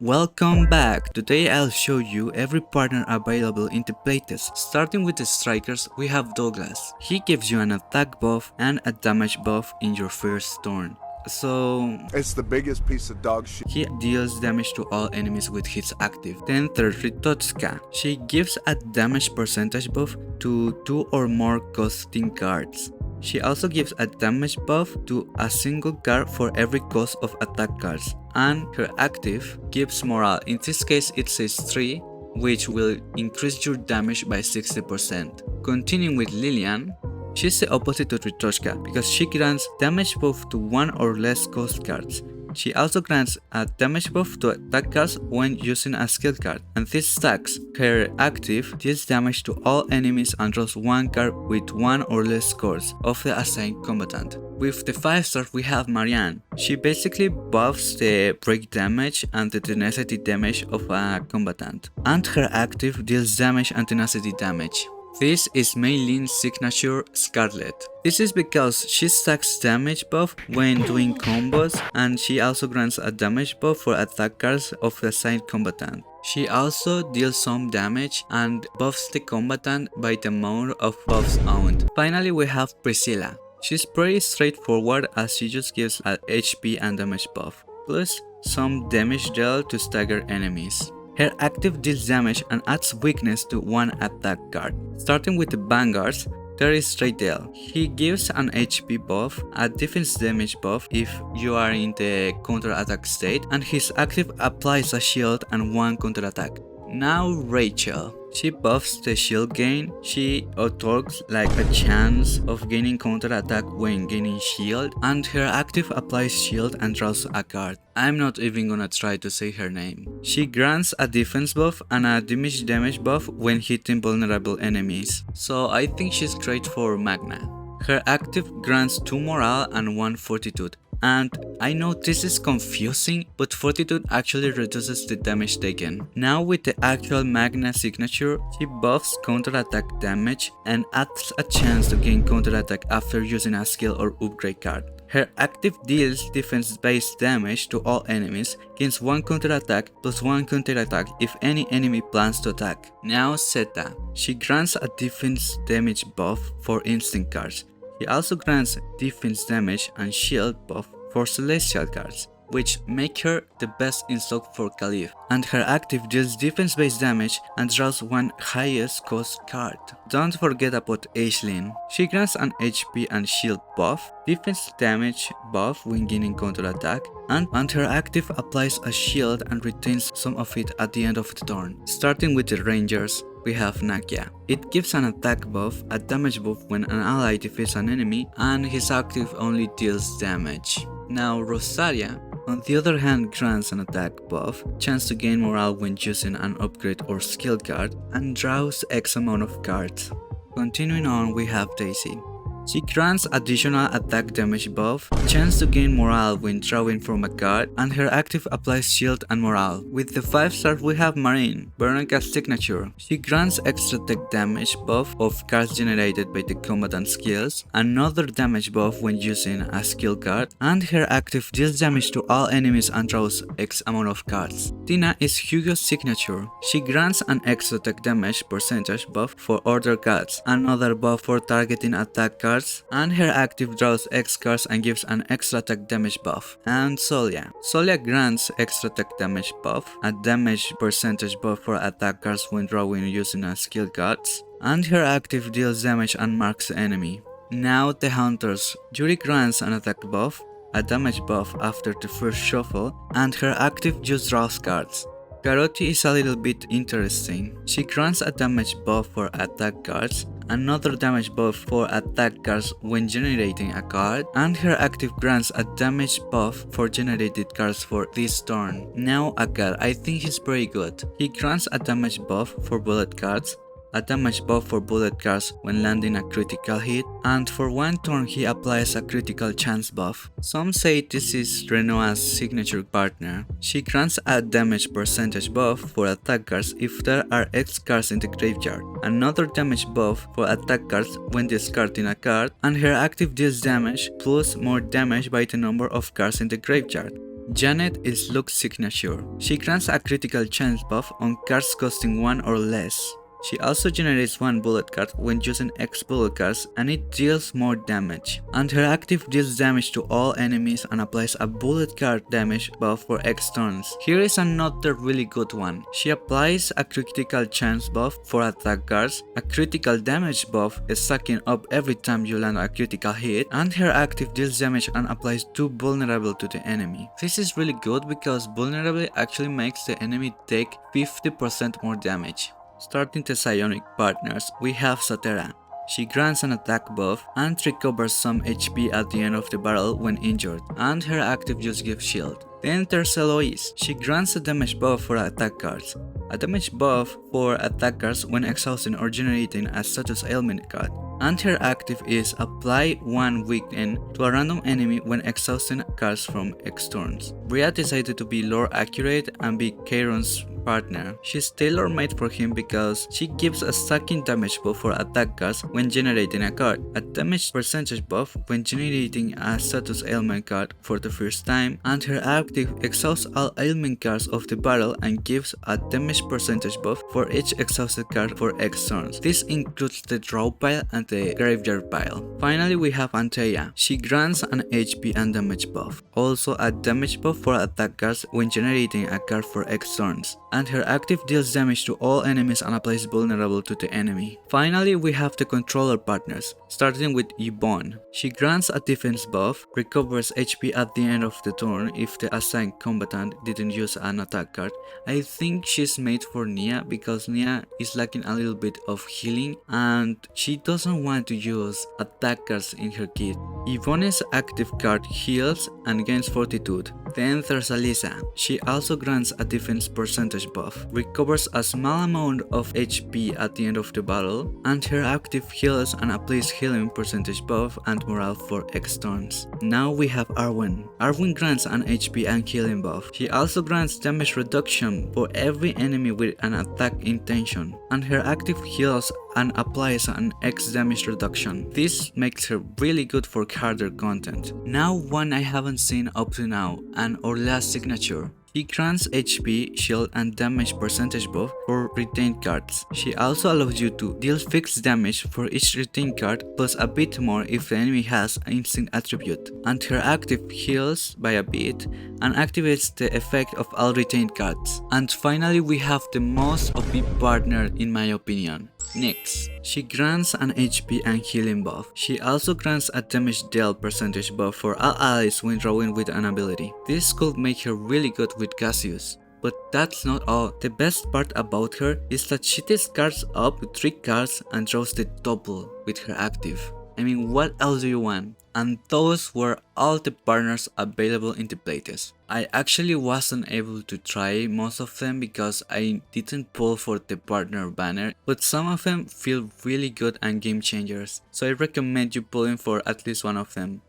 Welcome back! Today I'll show you every partner available in the playtest. Starting with the strikers, we have Douglas. He gives you an attack buff and a damage buff in your first turn. So it's the biggest piece of dog shit. He deals damage to all enemies with his active. Then there's Ritotska. She gives a damage percentage buff to 2 or more costing cards. She also gives a damage buff to a single card for every cost of attack cards, and her active gives morale. In this case it says 3, which will increase your damage by 60%. Continuing with Lillian, she's the opposite to Tritoshka because she grants damage buff to 1 or less cost cards. She also grants a damage buff to attack cards when using a skill card, and this stacks. Her active deals damage to all enemies and draws 1 card with 1 or less scores of the assigned combatant. With the 5-star we have Marianne. She basically buffs the break damage and the tenacity damage of a combatant, and her active deals damage and tenacity damage. This is Mei Lin's signature Scarlet. This is because she stacks damage buff when doing combos, and she also grants a damage buff for attack cards of the assigned combatant. She also deals some damage and buffs the combatant by the amount of buffs owned. Finally we have Priscilla. She's pretty straightforward as she just gives an HP and damage buff, plus some damage dealt to stagger enemies. Her active deals damage and adds weakness to 1 attack card. Starting with the Vanguards, there is Raydell. He gives an HP buff, a defense damage buff if you are in the counter-attack state, and his active applies a shield and 1 counter-attack. Now Rachel. She buffs the shield gain. She auto-talks like a chance of gaining counter-attack when gaining shield, and her active applies shield and draws a card. I'm not even gonna try to say her name. She grants a defense buff and a damage buff when hitting vulnerable enemies, so I think she's great for Magna. Her active grants 2 morale and 1 fortitude. And I know this is confusing, but fortitude actually reduces the damage taken. Now with the actual Magna signature, she buffs counter-attack damage and adds a chance to gain counter-attack after using a skill or upgrade card. Her active deals defense-based damage to all enemies, gains 1 counter-attack plus 1 counter-attack if any enemy plans to attack. Now Zeta. She grants a defense damage buff for instant cards. He also grants defense damage and shield buff for celestial cards, which make her the best in stock for Caliph, and her active deals defense based damage and draws 1 highest cost card. Don't forget about Aisling. She grants an HP and shield buff, defense damage buff when gaining counter attack, and her active applies a shield and retains some of it at the end of the turn. Starting with the Rangers, we have Nakia. It gives an attack buff, a damage buff when an ally defeats an enemy, and his active only deals damage. Now Rosaria, on the other hand, grants an attack buff, chance to gain morale when using an upgrade or skill card, and draws X amount of cards. Continuing on, we have Daisy. She grants additional attack damage buff, chance to gain morale when drawing from a card, and her active applies shield and morale. With the 5-star we have Marine, Veronica's signature. She grants extra tech damage buff of cards generated by the combatant skills, another damage buff when using a skill card, and her active deals damage to all enemies and draws X amount of cards. Tina is Hugo's signature. She grants an extra tech damage percentage buff for order cards, another buff for targeting attack cards, and her active draws X cards and gives an extra attack damage buff. And Solia. Solia grants extra attack damage buff, a damage percentage buff for attack cards when drawing using a skill cards, and her active deals damage and marks the enemy. Now the Hunters. Yuri grants an attack buff, a damage buff after the first shuffle, and her active just draws cards. Karoti is a little bit interesting. She grants a damage buff for attack cards, another damage buff for attack cards when generating a card, and her active grants a damage buff for generated cards for this turn. Now Akar, I think he's pretty good. He grants a damage buff for bullet cards, a damage buff for bullet cards when landing a critical hit, and for 1 turn he applies a critical chance buff. Some say this is Renoa's signature partner. She grants a damage percentage buff for attack cards if there are X cards in the graveyard, another damage buff for attack cards when discarding a card, and her active deals damage plus more damage by the number of cards in the graveyard. Janet is Luke's signature. She grants a critical chance buff on cards costing 1 or less. She also generates 1 bullet card when using X bullet cards and it deals more damage. And her active deals damage to all enemies and applies a bullet card damage buff for X turns. Here is another really good one. She applies a critical chance buff for attack cards, a critical damage buff stacking up every time you land a critical hit, and her active deals damage and applies 2 vulnerable to the enemy. This is really good because vulnerable actually makes the enemy take 50% more damage. Starting the Psionic Partners, we have Satera. She grants an attack buff and recovers some HP at the end of the battle when injured, and her active use gives shield. Then there's Eloise. She grants a damage buff for attack cards, a damage buff for attack cards when exhausting or generating a status ailment card, and her active is apply 1 weaken to a random enemy when exhausting cards from X turns. Bria decided to be lore accurate and be Kairon's partner. She's tailor-made for him because she gives a stacking damage buff for attack cards when generating a card, a damage percentage buff when generating a status ailment card for the first time, and her active exhausts all ailment cards of the battle and gives a damage percentage buff for each exhausted card for X turns. This includes the draw pile and the graveyard pile. Finally, we have Antea. She grants an HP and damage buff, also a damage buff for attack cards when generating a card for X turns, and her active deals damage to all enemies and applies vulnerable to the enemy. Finally, we have the Controller Partners, starting with Yvonne. She grants a defense buff, recovers HP at the end of the turn if the assigned combatant didn't use an attack card. I think she's made for Nia because Nia is lacking a little bit of healing and she doesn't want to use attack cards in her kit. Yvonne's active card heals and gains fortitude. Then there's Alisa. She also grants a defense percentage buff, recovers a small amount of HP at the end of the battle, and her active heals and applies healing percentage buff and morale for X turns. Now we have Arwen. Arwen grants an HP and healing buff. She also grants damage reduction for every enemy with an attack intention, and her active heals and applies an X damage reduction. This makes her really good for harder content. Now one I haven't seen up to now, and Orla's signature. She grants HP, shield, and damage percentage buff for retained cards. She also allows you to deal fixed damage for each retained card plus a bit more if the enemy has an instinct attribute, and her active heals by a bit and activates the effect of all retained cards. And finally we have the most OP partner in my opinion, Nyx. She grants an HP and healing buff. She also grants a damage deal percentage buff for all allies when drawing with an ability. This could make her really good with Cassius. But that's not all. The best part about her is that she discards up to 3 cards and draws the double with her active. I mean, what else do you want? And those were all the partners available in the playtest. I actually wasn't able to try most of them because I didn't pull for the partner banner, but some of them feel really good and game changers, so I recommend you pulling for at least one of them.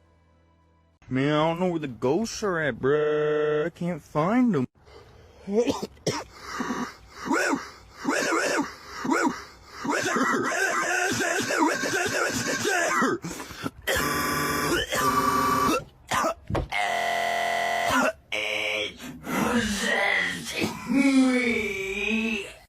Man, I don't know where the ghosts are at, bruh. I can't find them.